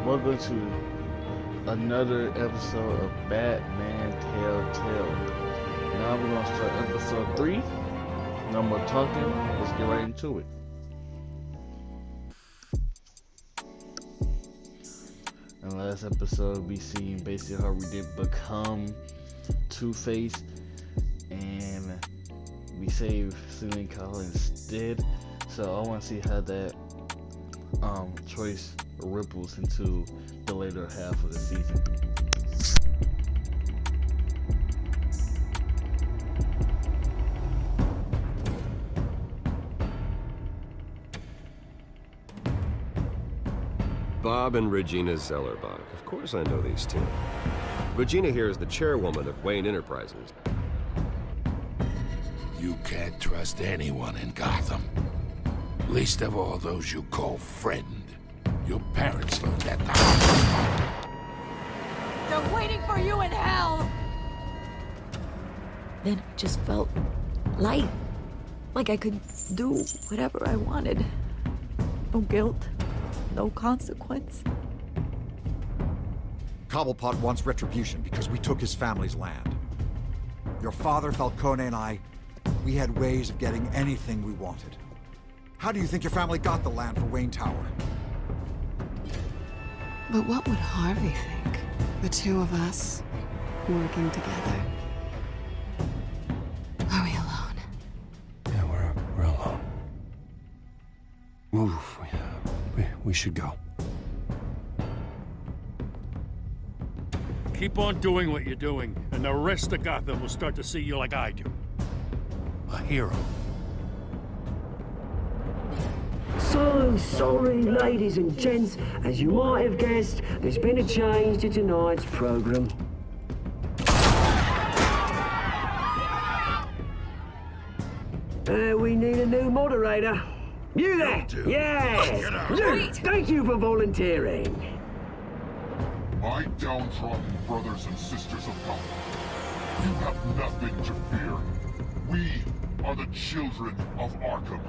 Welcome to another episode of Batman Telltale. Now we're gonna start episode 3. No more talking, let's get right into it. In the last episode, we seen basically how we did become Two-Face, and we saved Selena Kyle instead. So I want to see how that choice ripples into the later half of the season. Bob and Regina Zellerbach. Of course I know these two. Regina here is the chairwoman of Wayne Enterprises. You can't trust anyone in Gotham. Least of all those you call friend. Your parents learned that the hard way. They're waiting for you in hell! Then it just felt light. Like I could do whatever I wanted. No guilt. No consequence. Cobblepot wants retribution because we took his family's land. Your father, Falcone, and I, we had ways of getting anything we wanted. How do you think your family got the land for Wayne Tower? But what would Harvey think? The two of us working together. Are we alone? Yeah, we're alone. Move. We should go. Keep on doing what you're doing, and the rest of Gotham will start to see you like I do. A hero. So sorry, ladies and gents. As you might have guessed, there's been a change to tonight's program. We need a new moderator. You there? Yeah! You! Thank you for volunteering. My downtrodden brothers and sisters of Gotham, you have nothing to fear. We are the children of Arkham.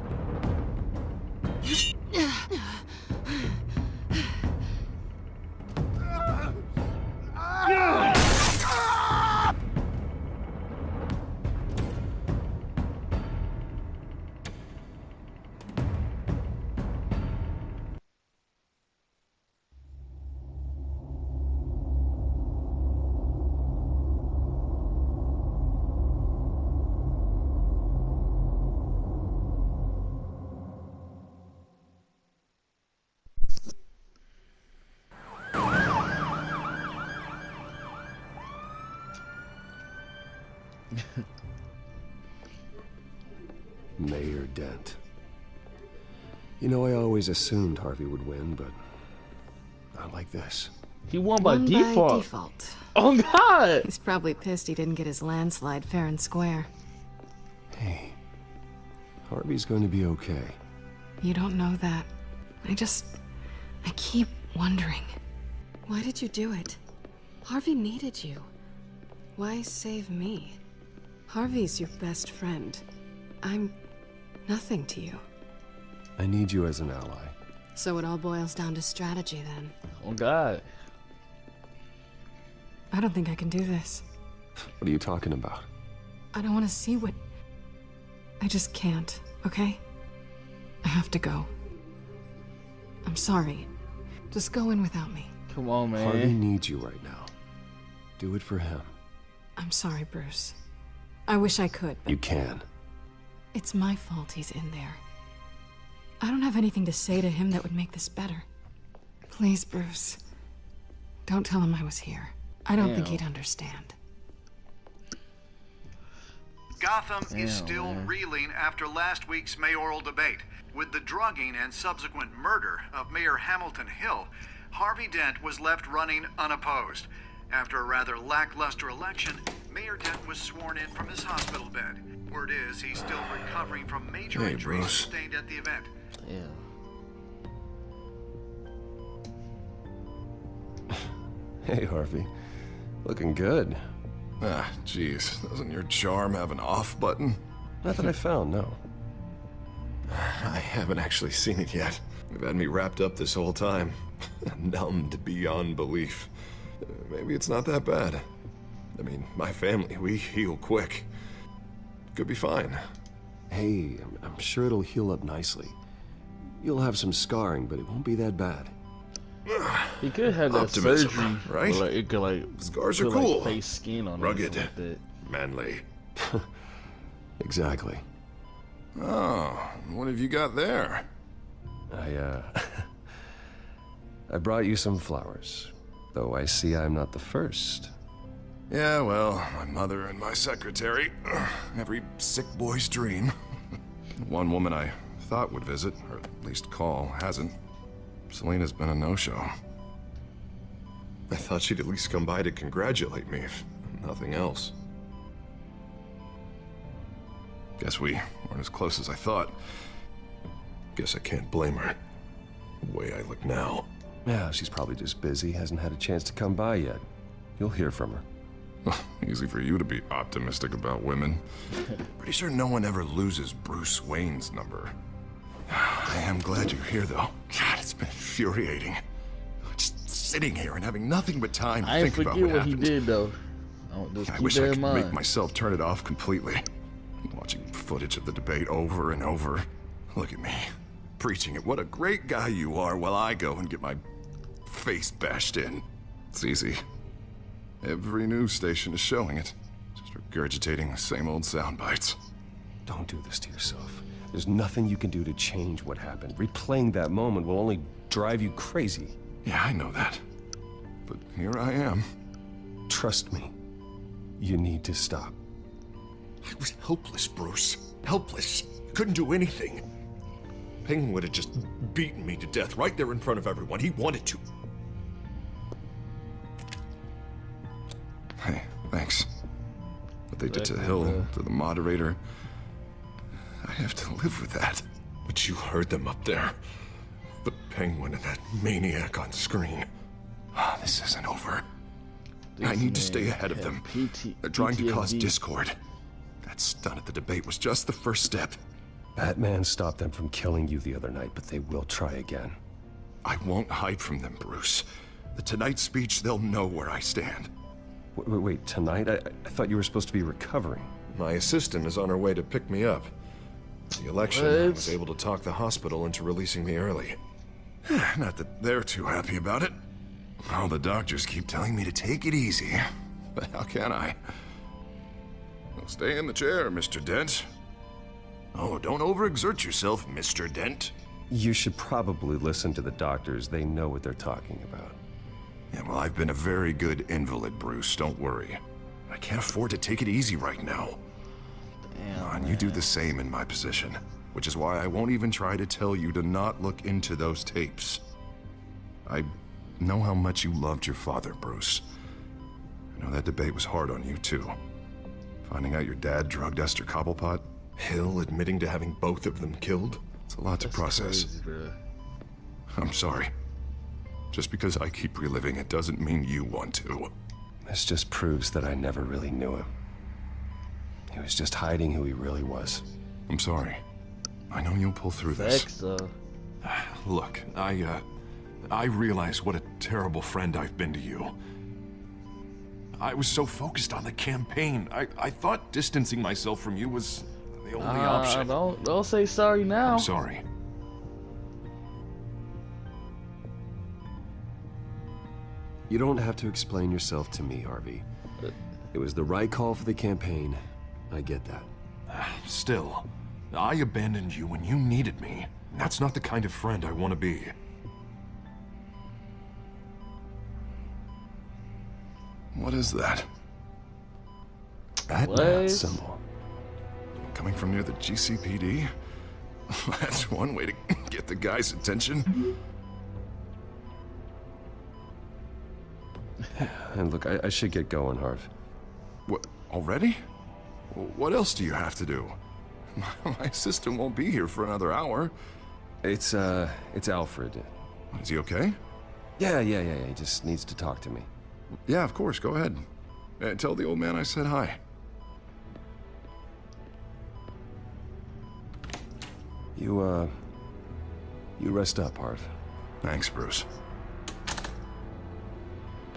Mayor Dent. You know, I always assumed Harvey would win, but not like this. He won by Won default. By default. Oh God! He's probably pissed he didn't get his landslide fair and square. Hey, Harvey's going to be okay. You don't know that. I keep wondering. Why did you do it? Harvey needed you. Why save me? Harvey's your best friend. I'm nothing to you. I need you as an ally. So it all boils down to strategy then. Oh God! I don't think I can do this. What are you talking about? I don't want to see what... I just can't, okay? I have to go. I'm sorry. Just go in without me. Come on, man. Harvey needs you right now. Do it for him. I'm sorry, Bruce. I wish I could, but You can. it's my fault he's in there. I don't have anything to say to him that would make this better. Please, Bruce. Don't tell him I was here. I don't think Damn. he'd understand. Gotham is Damn, still man. reeling after last week's mayoral debate. With the drugging and subsequent murder of Mayor Hamilton Hill, Harvey Dent was left running unopposed. After a rather lackluster election, Mayor Dent was sworn in from his hospital bed. Word is he's still recovering from major injuries sustained at the event. Yeah. Hey, Harvey. Looking good. Ah, jeez. Doesn't your charm have an off button? Not that I found, no. I haven't actually seen it yet. You've had me wrapped up this whole time. Numbed beyond belief. Maybe it's not that bad. I mean, my family, we heal quick. Could be fine. Hey, I'm sure it'll heal up nicely. You'll have some scarring, but it won't be that bad. He could have that Optimism, surgery, right? Where, like, it could like Scars are put, cool. like, face skin on Rugged, it, something like manly. Exactly. Oh, what have you got there? I brought you some flowers. Though I see I'm not the first. Yeah, well, my mother and my secretary. Every sick boy's dream. One woman I thought would visit, or at least call, hasn't. Selena's been a no-show. I thought she'd at least come by to congratulate me, if nothing else. Guess we weren't as close as I thought. Guess I can't blame her. The way I look now. Yeah, she's probably just busy, hasn't had a chance to come by yet. You'll hear from her. Easy for you to be optimistic about women. Pretty sure no one ever loses Bruce Wayne's number. I am glad you're here, though. God, it's been infuriating. Just sitting here and having nothing but time to I think about forget what what he happened. did though. Just I keep wish that I in could mind. make myself turn it off completely. Watching footage of the debate over and over. Look at me, preaching at what a great guy you are while I go and get my face bashed in. It's easy. Every news station is showing it. Just regurgitating the same old sound bites. Don't do this to yourself. There's nothing you can do to change what happened. Replaying that moment will only drive you crazy. Yeah, I know that. But here I am. Trust me. You need to stop. I was helpless, Bruce. Helpless. Couldn't do anything. Penguin would have just beaten me to death right there in front of everyone. He wanted to. Hey, thanks. What they did to Hill, to the moderator, I have to live with that. But you heard them up there. The Penguin and that maniac on screen. This isn't over. I need to stay ahead of them. They're trying to cause discord. That stunt at the debate was just the first step. Batman stopped them from killing you the other night, but they will try again. I won't hide from them, Bruce. The Tonight speech, they'll know where I stand. Wait, tonight? I thought you were supposed to be recovering. My assistant is on her way to pick me up. The election, I was able to talk the hospital into releasing me early. Not that they're too happy about it. All the doctors keep telling me to take it easy. But how can I? Well, stay in the chair, Mr. Dent. Oh, don't overexert yourself, Mr. Dent. You should probably listen to the doctors. They know what they're talking about. Yeah, well, I've been a very good invalid, Bruce. Don't worry. I can't afford to take it easy right now. Damn, and you do the same in my position. Which is why I won't even try to tell you to not look into those tapes. I know how much you loved your father, Bruce. I know that debate was hard on you, too. Finding out your dad drugged Esther Cobblepot, Hill admitting to having both of them killed. It's a lot to process. Crazy, I'm sorry. Just because I keep reliving it doesn't mean you want to. This just proves that I never really knew him. He was just hiding who he really was. I'm sorry. I know you'll pull through this. Facts, though. Look, I realize what a terrible friend I've been to you. I was so focused on the campaign. I thought distancing myself from you was the only option. Don't say sorry now. I'm sorry. You don't have to explain yourself to me, Harvey. It was the right call for the campaign. I get that. Still, I abandoned you when you needed me. That's not the kind of friend I want to be. What is that? Batman symbol. Coming from near the GCPD? That's one way to get the guy's attention. And look, I should get going, Harv. What, already? What else do you have to do? My assistant won't be here for another hour. It's Alfred. Is he okay? Yeah, he just needs to talk to me. Yeah, of course, go ahead. Tell the old man I said hi. You rest up, Harv. Thanks, Bruce.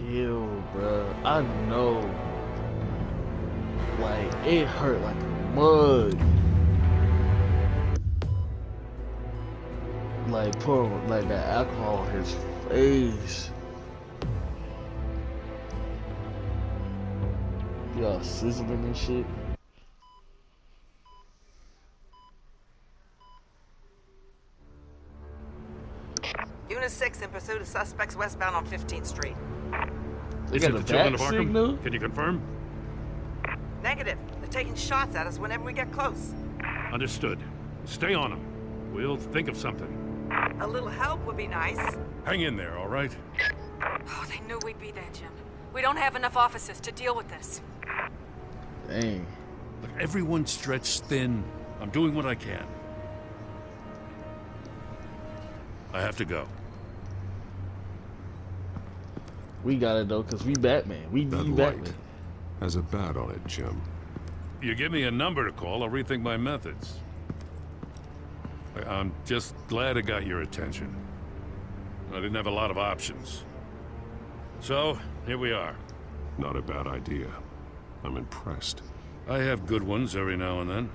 Ew, bro. I know. Like, it hurt like a mug. Like, pour like that alcohol on his face. Y'all sizzling and shit. Unit 6 in pursuit of suspects westbound on 15th Street. They Is it got the a children bat of Arkham? signal? Can you confirm? Negative. They're taking shots at us whenever we get close. Understood. Stay on them. We'll think of something. A little help would be nice. Hang in there, all right? Oh, they knew we'd be there, Jim. We don't have enough officers to deal with this. Dang. Look, everyone's stretched thin. I'm doing what I can. I have to go. We got it though, cause we Batman. We That need light Batman. has a bat on it, Jim. You give me a number to call, I'll rethink my methods. I'm just glad it got your attention. I didn't have a lot of options. So, here we are. Not a bad idea. I'm impressed. I have good ones every now and then.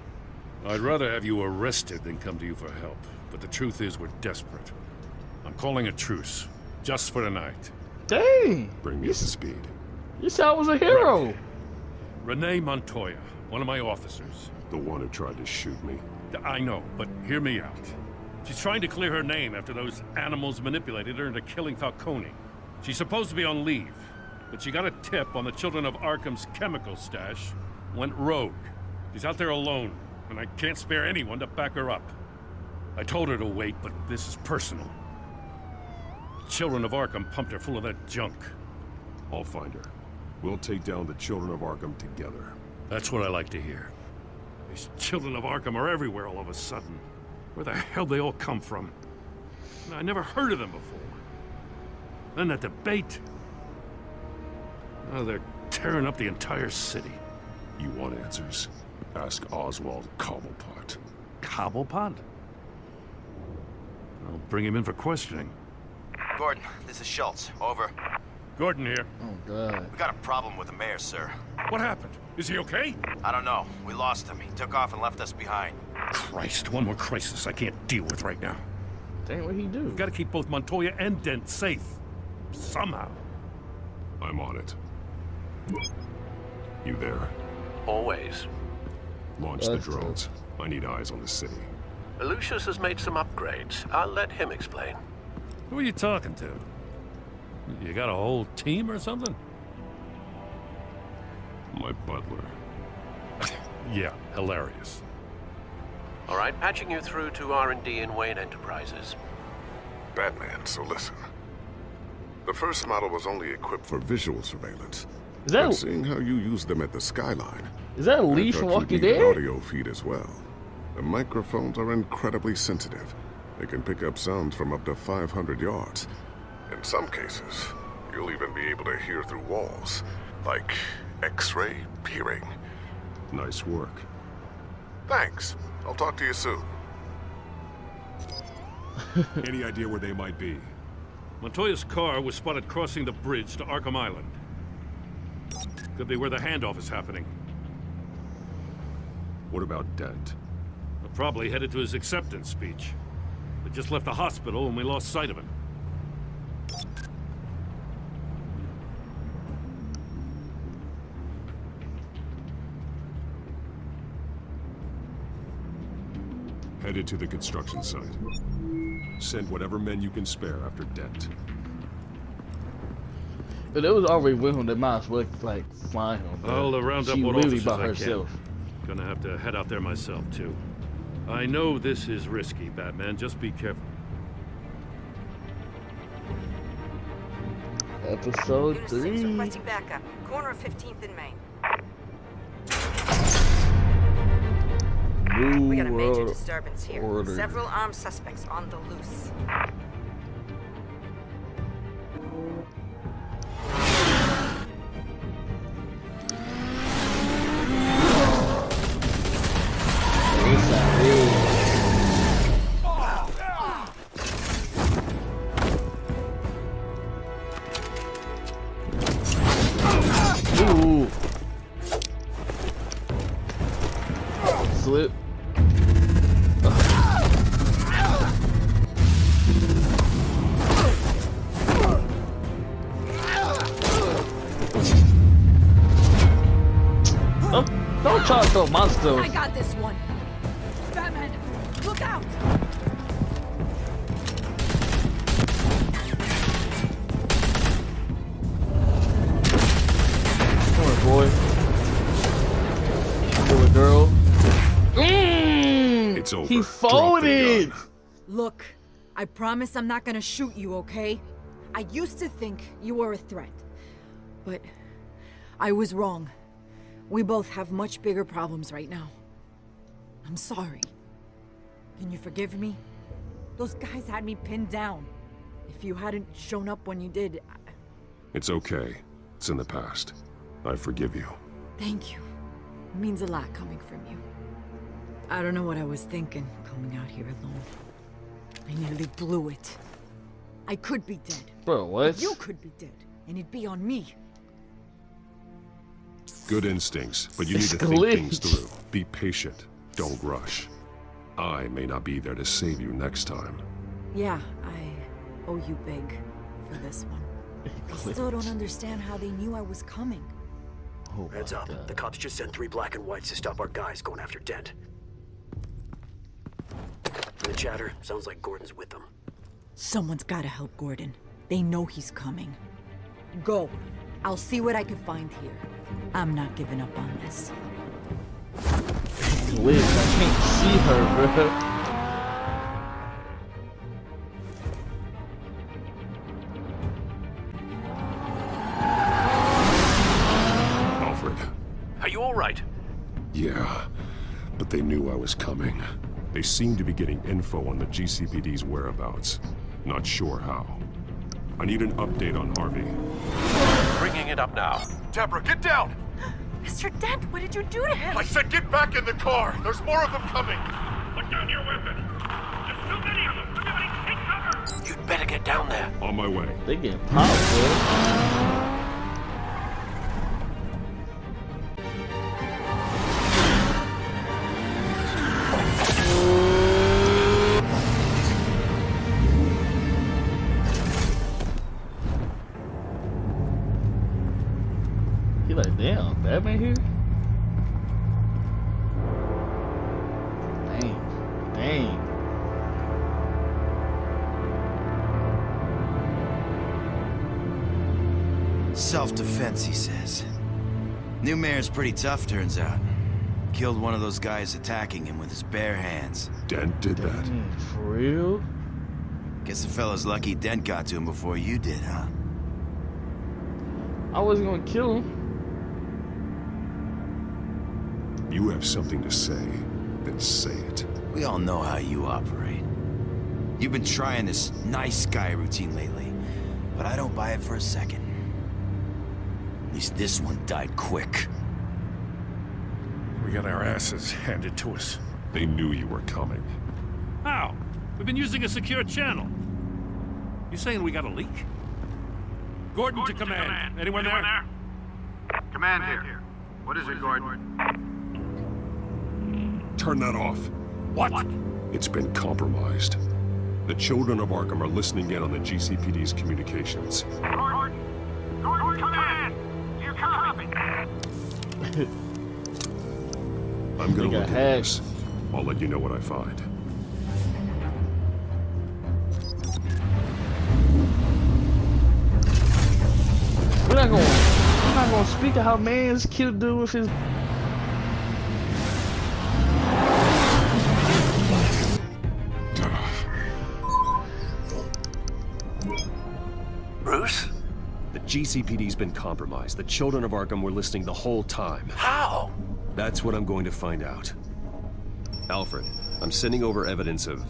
I'd rather have you arrested than come to you for help. But the truth is, we're desperate. I'm calling a truce. Just for tonight. Dang. Bring me up to speed. You said I was a hero. Right. Renee Montoya, one of my officers. The one who tried to shoot me. I know, but hear me out. She's trying to clear her name after those animals manipulated her into killing Falcone. She's supposed to be on leave, but she got a tip on the Children of Arkham's chemical stash, went rogue. She's out there alone, and I can't spare anyone to back her up. I told her to wait, but this is personal. The Children of Arkham pumped her full of that junk. I'll find her. We'll take down the Children of Arkham together. That's what I like to hear. These Children of Arkham are everywhere all of a sudden. Where the hell they all come from? I never heard of them before. Then that debate. Now they're tearing up the entire city. You want answers? Ask Oswald Cobblepot. Cobblepot? I'll bring him in for questioning. Gordon, this is Schultz. Over. Gordon here. Oh, God. We got a problem with the mayor, sir. What happened? Is he okay? I don't know. We lost him. He took off and left us behind. Christ, one more crisis I can't deal with right now. Dang, what he do? We've got to keep both Montoya and Dent safe. Somehow. I'm on it. You there? Always. Launch the drones. I need eyes on the city. Lucius has made some upgrades. I'll let him explain. Who are you talking to? You got a whole team or something? My butler. Yeah, hilarious. All right, patching you through to R&D in Wayne Enterprises. Batman, so listen. The first model was only equipped for visual surveillance. Is that... But seeing how you use them at the Skyline... Is that Lee from Walking Dead? Audio feed as well. The microphones are incredibly sensitive. They can pick up sounds from up to 500 yards. In some cases, you'll even be able to hear through walls. Like X-ray peering. Nice work. Thanks. I'll talk to you soon. Any idea where they might be? Montoya's car was spotted crossing the bridge to Arkham Island. Could be where the handoff is happening. What about Dent? We're probably headed to his acceptance speech. They just left the hospital and we lost sight of him. Headed to the construction site. Send whatever men you can spare after Dent. But it was already with him. They might as well like fly him. I'll round up she what really officers by I herself. can. Gonna have to head out there myself too. I know this is risky, Batman. Just be careful. Episode Unit 3. 6 requesting backup. Corner of 15th and Main. We got a major disturbance here. Order. Several armed suspects on the loose. slip. Don't try to throw monsters. I got this one. Batman, look out! Come on, boy. Boy, girl. It's over. He Drop the folded. gun. Look, I promise I'm not gonna shoot you, okay? I used to think you were a threat, but I was wrong. We both have much bigger problems right now. I'm sorry. Can you forgive me? Those guys had me pinned down. If you hadn't shown up when you did, It's okay. It's in the past. I forgive you. Thank you. It means a lot coming from you. I don't know what I was thinking, coming out here alone. I nearly blew it. I could be dead. Bro, what? You could be dead, and it'd be on me. Good instincts, but you need to think things through. Be patient. Don't rush. I may not be there to save you next time. Yeah, I owe you big for this one. I still don't understand how they knew I was coming. Oh Heads up. The cops just sent 3 black and whites to stop our guys going after Dent. The chatter sounds like Gordon's with them. Someone's gotta help Gordon. They know he's coming. Go. I'll see what I can find here. I'm not giving up on this. Liz, I can't see her, bro. Alfred. Are you all right? Yeah, but they knew I was coming. They seem to be getting info on the GCPD's whereabouts. Not sure how. I need an update on Harvey. Bringing it up now. Deborah, get down! Mr. Dent, what did you do to him? I said get back in the car! There's more of them coming! Put down your weapon! There's too many of them! Everybody take cover! You'd better get down there. On my way. They getting popped, bro. He like, damn, Batman here? Dang. Dang. Self-defense, he says. New mayor's pretty tough, turns out. Killed one of those guys attacking him with his bare hands. Dent did that. For real? Guess the fella's lucky Dent got to him before you did, huh? I wasn't gonna kill him. You have something to say, then say it. We all know how you operate. You've been trying this nice guy routine lately, but I don't buy it for a second. At least this one died quick. We got our asses handed to us. They knew you were coming. How? We've been using a secure channel. You saying we got a leak? Gordon to command. Anyone there? Command here. What is it, Gordon? Turn that off. What? It's been compromised. The children of Arkham are listening in on the GCPD's communications. Gordon, command! You copy? I'm gonna They got look at this. I'll let you know what I find. We're not gonna speak of how man's killed dude with his. Bruce? The GCPD's been compromised. The children of Arkham were listening the whole time. How? That's what I'm going to find out. Alfred, I'm sending over evidence of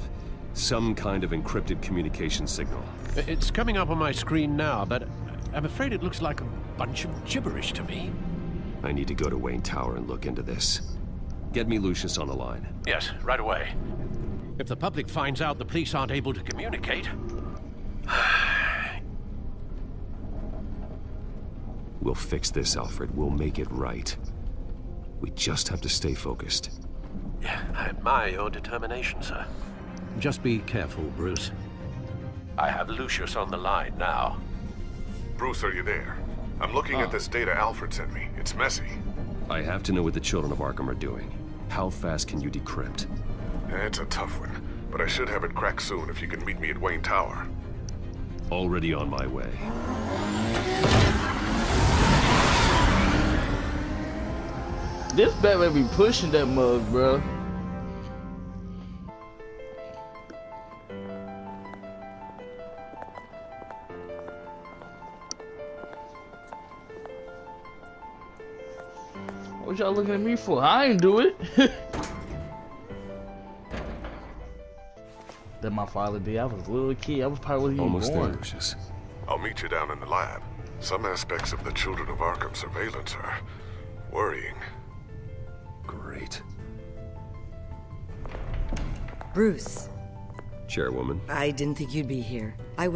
some kind of encrypted communication signal. It's coming up on my screen now, but I'm afraid it looks like a bunch of gibberish to me. I need to go to Wayne Tower and look into this. Get me Lucius on the line. Yes, right away. If the public finds out the police aren't able to communicate... We'll fix this, Alfred. We'll make it right. We just have to stay focused. I admire your determination, sir. Just be careful, Bruce. I have Lucius on the line now. Bruce, are you there? I'm looking at this data Alfred sent me. It's messy. I have to know what the children of Arkham are doing. How fast can you decrypt? It's a tough one, but I should have it cracked soon if you can meet me at Wayne Tower. Already on my way. This Batman be pushing that mug, bro. What y'all looking at me for? I ain't do it. That my father did. I was a little kid. I was probably even almost born. there, Lucius. I'll meet you down in the lab. Some aspects of the Children of Arkham surveillance are worrying. Great. Bruce. Chairwoman. I didn't think you'd be here. I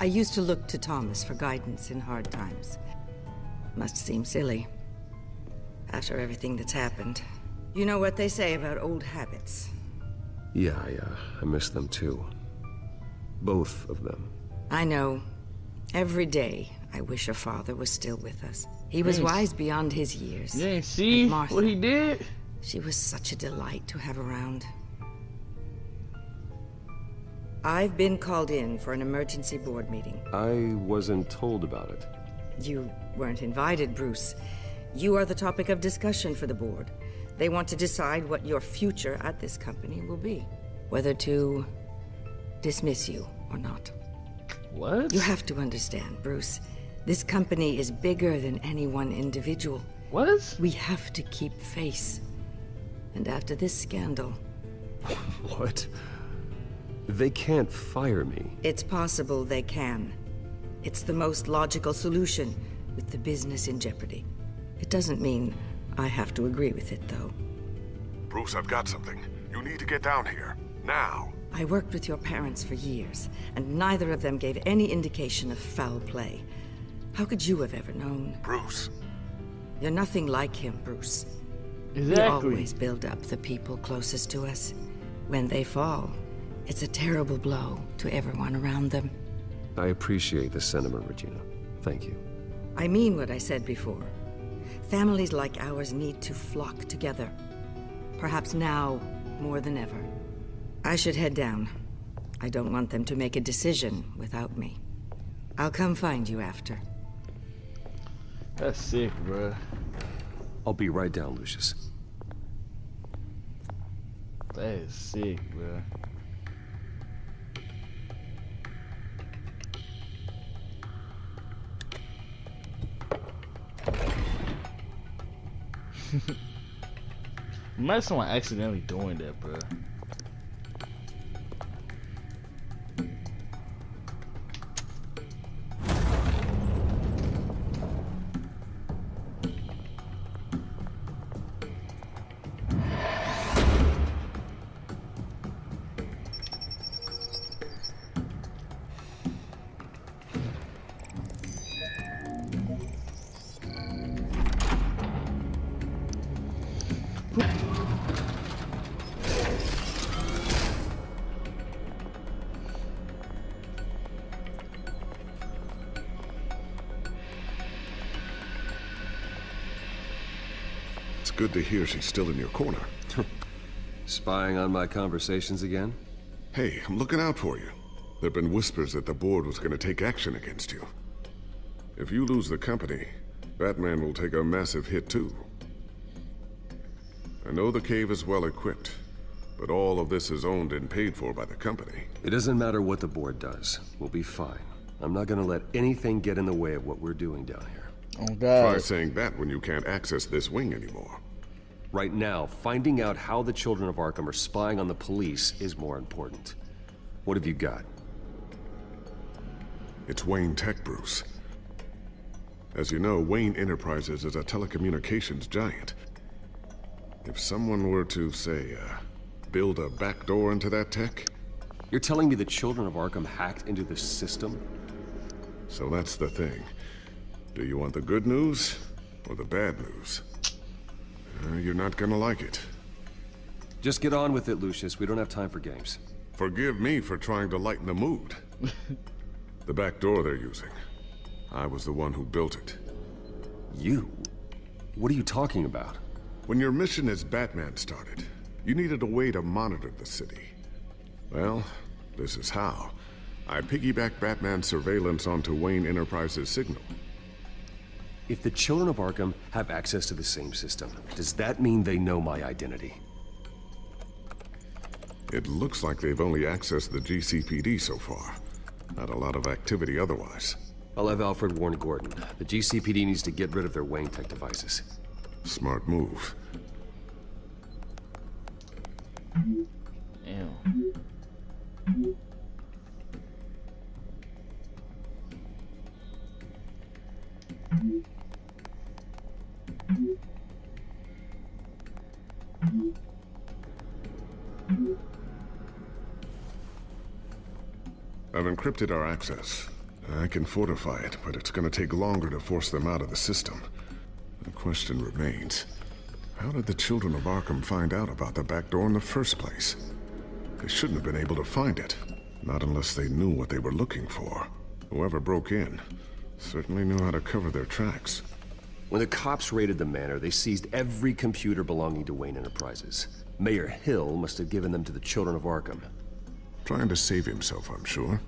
used to look to Thomas for guidance in hard times. Must seem silly. After everything that's happened. You know what they say about old habits. Yeah, I miss them too. Both of them. I know. Every day, I wish your father was still with us. He was wise beyond his years. Yeah, see what he did? She was such a delight to have around. I've been called in for an emergency board meeting. I wasn't told about it. You weren't invited, Bruce. You are the topic of discussion for the board. They want to decide what your future at this company will be. Whether to dismiss you or not. What? You have to understand, Bruce. This company is bigger than any one individual. What? We have to keep face. And after this scandal... What? They can't fire me. It's possible they can. It's the most logical solution, with the business in jeopardy. It doesn't mean I have to agree with it, though. Bruce, I've got something. You need to get down here. Now. I worked with your parents for years, and neither of them gave any indication of foul play. How could you have ever known? Bruce. You're nothing like him, Bruce. Exactly. We always build up the people closest to us. When they fall, it's a terrible blow to everyone around them. I appreciate the sentiment, Regina. Thank you. I mean what I said before. Families like ours need to flock together. Perhaps now, more than ever. I should head down. I don't want them to make a decision without me. I'll come find you after. That's sick, bro. I'll be right down, Lucius. That is sick, bro. Imagine someone accidentally doing that, bro. It's good to hear she's still in your corner. Spying on my conversations again? Hey, I'm looking out for you. There've been whispers that the board was going to take action against you. If you lose the company, Batman will take a massive hit too. I know the cave is well equipped, but all of this is owned and paid for by the company. It doesn't matter what the board does. We'll be fine. I'm not gonna let anything get in the way of what we're doing down here. Oh, God. Try saying that when you can't access this wing anymore. Right now, finding out how the children of Arkham are spying on the police is more important. What have you got? It's Wayne Tech, Bruce. As you know, Wayne Enterprises is a telecommunications giant. If someone were to, say, build a backdoor into that tech... You're telling me the children of Arkham hacked into the system? So that's the thing. Do you want the good news or the bad news? You're not gonna like it. Just get on with it, Lucius. We don't have time for games. Forgive me for trying to lighten the mood. The back door they're using. I was the one who built it. You? What are you talking about? When your mission as Batman started, you needed a way to monitor the city. Well, this is how. I piggybacked Batman's surveillance onto Wayne Enterprises' signal. If the children of Arkham have access to the same system, does that mean they know my identity? It looks like they've only accessed the GCPD so far. Not a lot of activity otherwise. I'll have Alfred warn Gordon. The GCPD needs to get rid of their Wayne Tech devices. Smart move. Ew. I've encrypted our access. I can fortify it, but it's gonna take longer to force them out of the system. The question remains, how did the children of Arkham find out about the back door in the first place? They shouldn't have been able to find it. Not unless they knew what they were looking for. Whoever broke in certainly knew how to cover their tracks. When the cops raided the manor, they seized every computer belonging to Wayne Enterprises. Mayor Hill must have given them to the children of Arkham. Trying to save himself, I'm sure.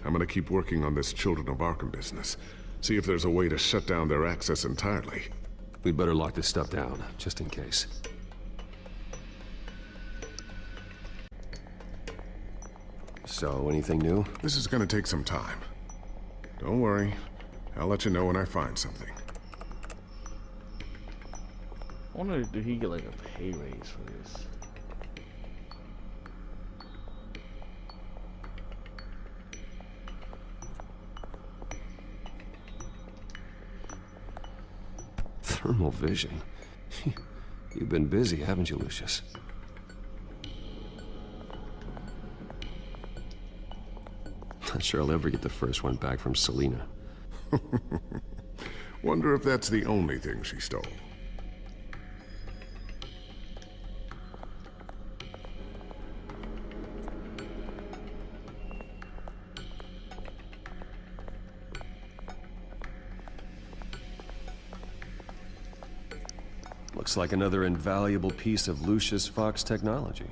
I'm gonna keep working on this Children of Arkham business. See if there's a way to shut down their access entirely. We'd better lock this stuff down, just in case. So, anything new? This is gonna take some time. Don't worry. I'll let you know when I find something. I wonder, did he get like a pay raise for this? Thermal vision? You've been busy, haven't you, Lucius? Not sure I'll ever get the first one back from Selina. Wonder if that's the only thing she stole. Looks like another invaluable piece of Lucius Fox technology.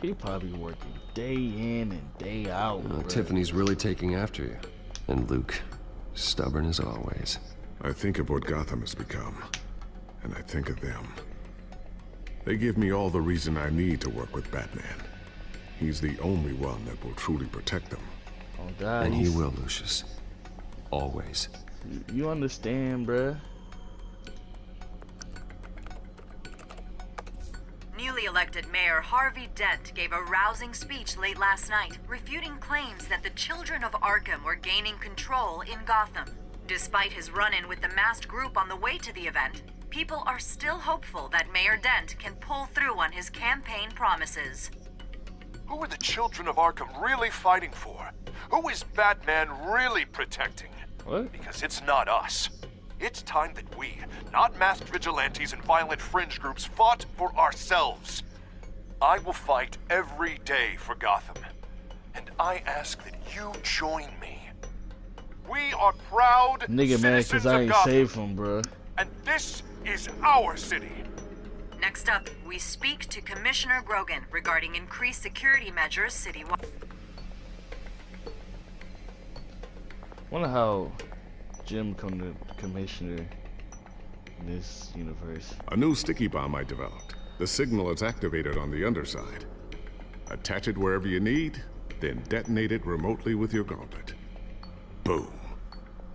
He probably working day in and day out. Tiffany's really taking after you. And Luke, stubborn as always. I think of what Gotham has become, and I think of them. They give me all the reason I need to work with Batman. He's the only one that will truly protect them. Oh, God. And he will, Lucius. Always. You understand, bruh? Newly elected Mayor Harvey Dent gave a rousing speech late last night, refuting claims that the children of Arkham were gaining control in Gotham. Despite his run-in with the masked group on the way to the event, people are still hopeful that Mayor Dent can pull through on his campaign promises. Who are the children of Arkham really fighting for? Who is Batman really protecting? What? Because it's not us. It's time that we, not masked vigilantes and violent fringe groups, fought for ourselves. I will fight every day for Gotham. And I ask that you join me. We are proud Nigga mad cause I ain't safe him, bro. And this is our city. Next up, we speak to Commissioner Grogan regarding increased security measures citywide. Wonder how Jim come to commissioner in this universe. A new sticky bomb I developed. The signal is activated on the underside. Attach it wherever you need, then detonate it remotely with your gauntlet. Boom.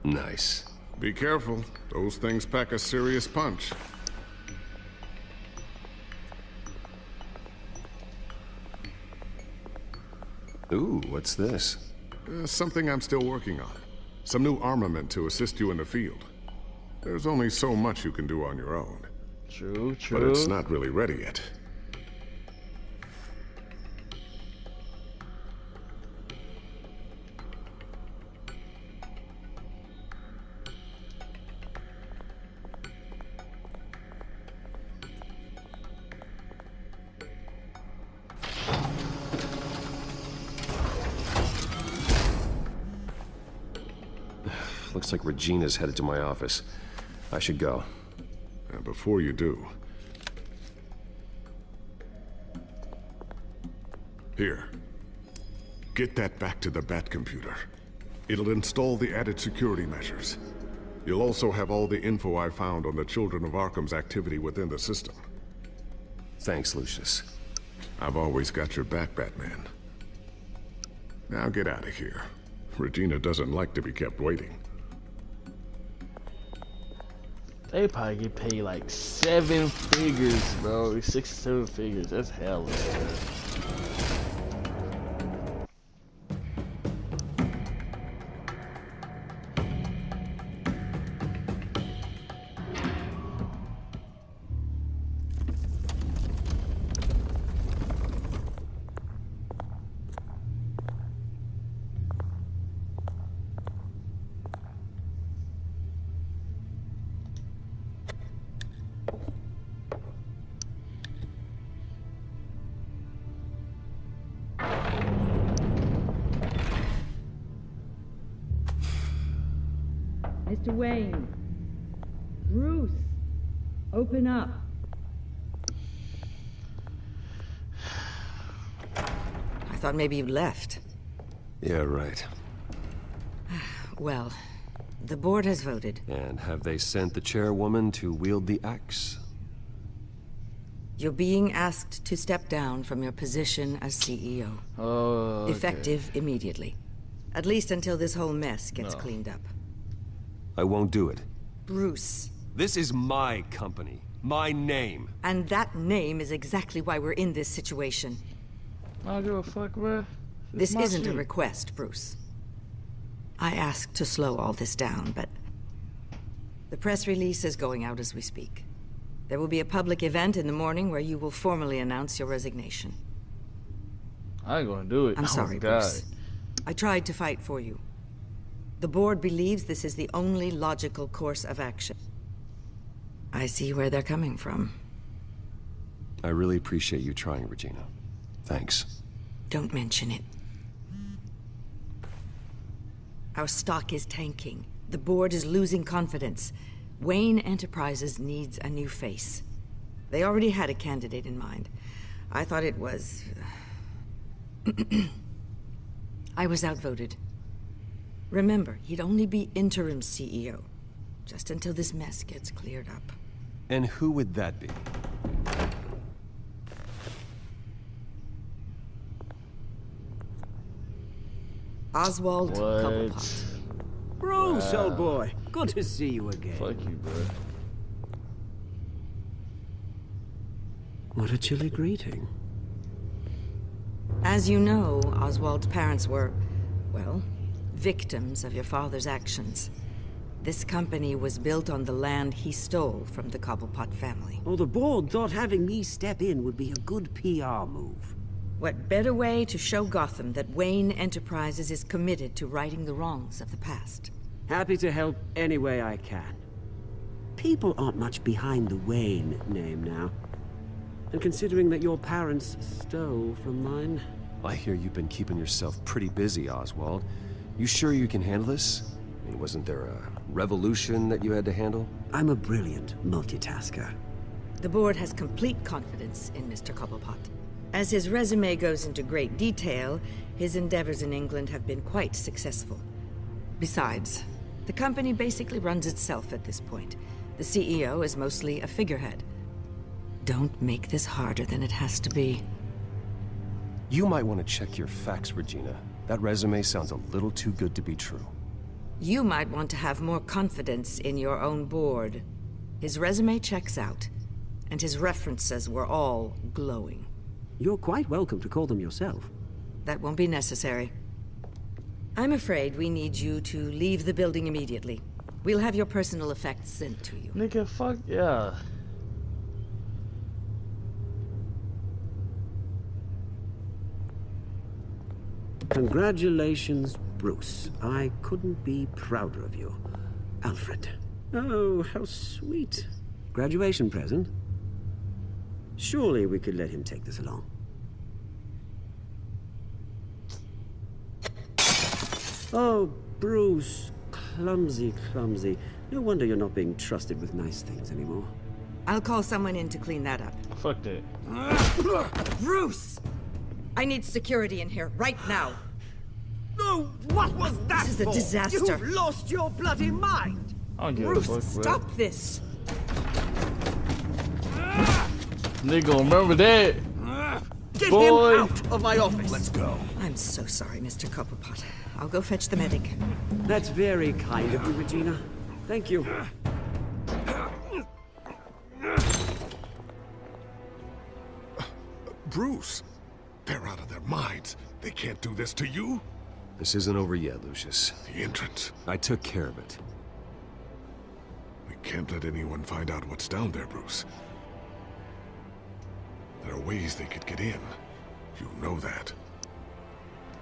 Nice. Be careful. Those things pack a serious punch. Ooh, what's this? Something I'm still working on. Some new armament to assist you in the field. There's only so much you can do on your own. True, true. But it's not really ready yet. Looks like Regina's headed to my office. I should go. And before you do... Here. Get that back to the Bat computer. It'll install the added security measures. You'll also have all the info I found on the Children of Arkham's activity within the system. Thanks, Lucius. I've always got your back, Batman. Now get out of here. Regina doesn't like to be kept waiting. They probably get paid like 7 figures, bro. 6, 7 figures. That's hella, man. Mr. Wayne. Bruce. Open up. I thought maybe you left. Yeah, right. Well, the board has voted. And have they sent the chairwoman to wield the axe? You're being asked to step down from your position as CEO. Oh, okay. Effective immediately. At least until this whole mess gets cleaned up. I won't do it. Bruce. This is my company. My name. And that name is exactly why we're in this situation. I don't give a fuck, bro. This isn't a request, Bruce. I asked to slow all this down, but... the press release is going out as we speak. There will be a public event in the morning where you will formally announce your resignation. I ain't gonna do it. I'm sorry, Bruce. I tried to fight for you. The board believes this is the only logical course of action. I see where they're coming from. I really appreciate you trying, Regina. Thanks. Don't mention it. Our stock is tanking. The board is losing confidence. Wayne Enterprises needs a new face. They already had a candidate in mind. I thought it was... I was outvoted. Remember, he'd only be interim CEO, just until this mess gets cleared up. And who would that be? Oswald Cobblepot. Bruce, old boy. Good to see you again. Fuck you, bro. What a chilly greeting. As you know, Oswald's parents were, well, victims of your father's actions. This company was built on the land he stole from the Cobblepot family. Oh, the board thought having me step in would be a good PR move. What better way to show Gotham that Wayne Enterprises is committed to righting the wrongs of the past? Happy to help any way I can. People aren't much behind the Wayne name now. And considering that your parents stole from mine... I hear you've been keeping yourself pretty busy, Oswald. You sure you can handle this? I mean, wasn't there a revolution that you had to handle? I'm a brilliant multitasker. The board has complete confidence in Mr. Cobblepot. As his resume goes into great detail, his endeavors in England have been quite successful. Besides, the company basically runs itself at this point. The CEO is mostly a figurehead. Don't make this harder than it has to be. You might want to check your facts, Regina. That resume sounds a little too good to be true. You might want to have more confidence in your own board. His resume checks out, and his references were all glowing. You're quite welcome to call them yourself. That won't be necessary. I'm afraid we need you to leave the building immediately. We'll have your personal effects sent to you. Nigga, fuck yeah. Congratulations, Bruce. I couldn't be prouder of you. Alfred. Oh, how sweet. Graduation present? Surely we could let him take this along. Oh, Bruce, clumsy, clumsy. No wonder you're not being trusted with nice things anymore. I'll call someone in to clean that up. Fuck that. Bruce! I need security in here, right now. No, what was that This is a for? disaster. You've lost your bloody mind! I don't give a Bruce, fuck, bro. stop this! Nigga, remember that? Get Boy. him out of my office! Let's go. I'm so sorry, Mr. Copperpot. I'll go fetch the medic. That's very kind of you, Regina. Thank you. Bruce, they're out of their minds. They can't do this to you. This isn't over yet, Lucius. The entrance. I took care of it. We can't let anyone find out what's down there, Bruce. There are ways they could get in. You know that.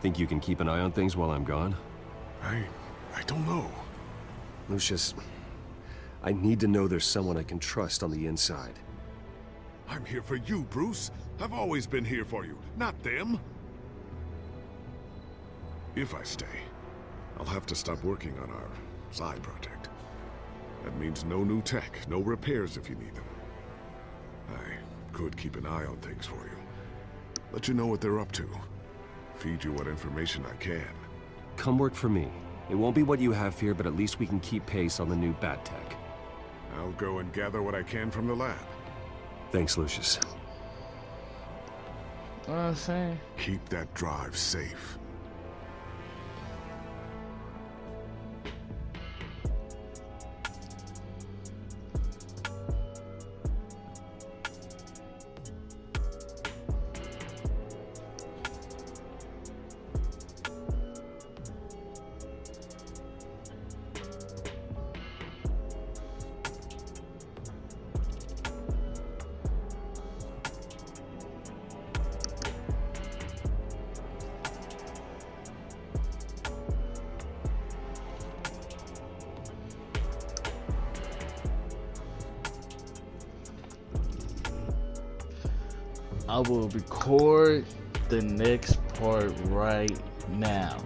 Think you can keep an eye on things while I'm gone? I don't know. Lucius, I need to know there's someone I can trust on the inside. I'm here for you, Bruce. I've always been here for you, not them. If I stay, I'll have to stop working on our side project. That means no new tech, no repairs if you need them. I could keep an eye on things for you. Let you know what they're up to. Feed you what information I can. Come work for me. It won't be what you have here, but at least we can keep pace on the new bat tech. I'll go and gather what I can from the lab. Thanks, Lucius. What I'm saying? Keep that drive safe. I will record the next part right now.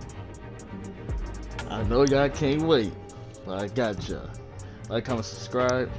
I know y'all can't wait, but I got ya. Like, comment, subscribe.